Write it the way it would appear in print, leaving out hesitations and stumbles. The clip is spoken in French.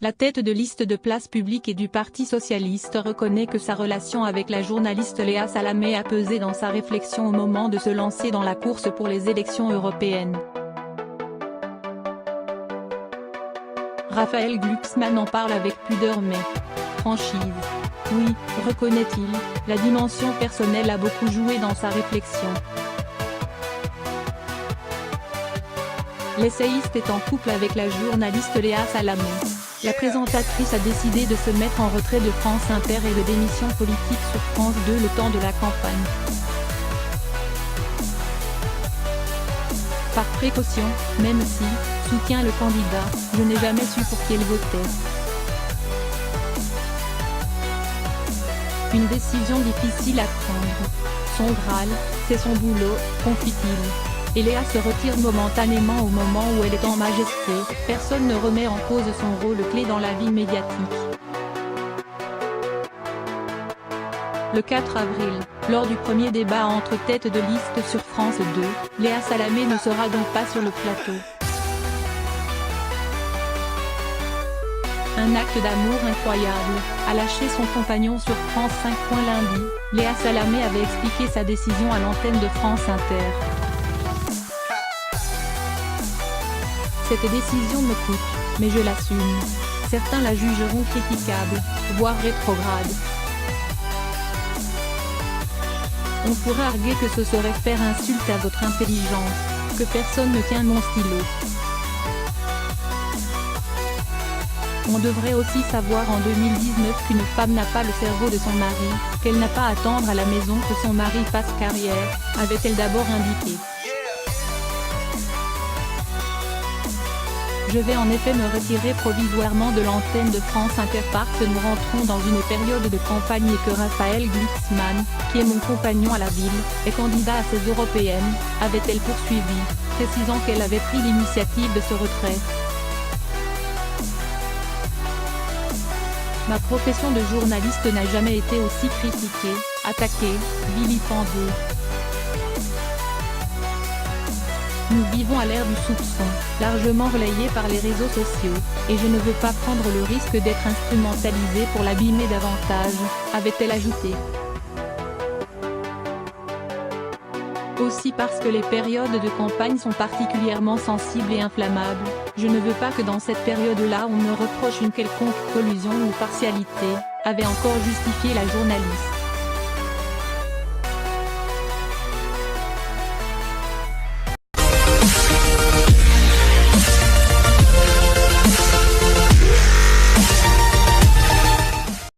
La tête de liste de Place Publique et du Parti Socialiste reconnaît que sa relation avec la journaliste Léa Salamé a pesé dans sa réflexion au moment de se lancer dans la course pour les élections européennes. Raphaël Glucksmann en parle avec pudeur mais franchise. Oui, reconnaît-il, la dimension personnelle a beaucoup joué dans sa réflexion. L'essayiste est en couple avec la journaliste Léa Salamé. La présentatrice a décidé de se mettre en retrait de France Inter et de démission politique sur France 2 le temps de la campagne. Par précaution, même si, soutient le candidat, je n'ai jamais su pour qui elle votait. Une décision difficile à prendre. Son Graal, c'est son boulot, confie-t-il. Et Léa se retire momentanément au moment où elle est en majesté, personne ne remet en cause son rôle clé dans la vie médiatique. Le 4 avril, lors du premier débat entre têtes de liste sur France 2, Léa Salamé ne sera donc pas sur le plateau. Un acte d'amour incroyable, a lâché son compagnon sur France 5. Lundi, Léa Salamé avait expliqué sa décision à l'antenne de France Inter. Cette décision me coûte, mais je l'assume. Certains la jugeront critiquable, voire rétrograde. On pourrait arguer que ce serait faire insulte à votre intelligence, que personne ne tient mon stylo. On devrait aussi savoir en 2019 qu'une femme n'a pas le cerveau de son mari, qu'elle n'a pas à attendre à la maison que son mari fasse carrière, avait-elle d'abord indiqué. Je vais en effet me retirer provisoirement de l'antenne de France Inter parce que nous rentrons dans une période de campagne et que Raphaël Glucksmann, qui est mon compagnon à la ville, est candidat à ces européennes, avait-elle poursuivi, précisant qu'elle avait pris l'initiative de ce retrait. Ma profession de journaliste n'a jamais été aussi critiquée, attaquée, vilipendée. Nous vivons à l'ère du soupçon, largement relayé par les réseaux sociaux, et je ne veux pas prendre le risque d'être instrumentalisée pour l'abîmer davantage, avait-elle ajouté. Aussi parce que les périodes de campagne sont particulièrement sensibles et inflammables, je ne veux pas que dans cette période-là on me reproche une quelconque collusion ou partialité, avait encore justifié la journaliste.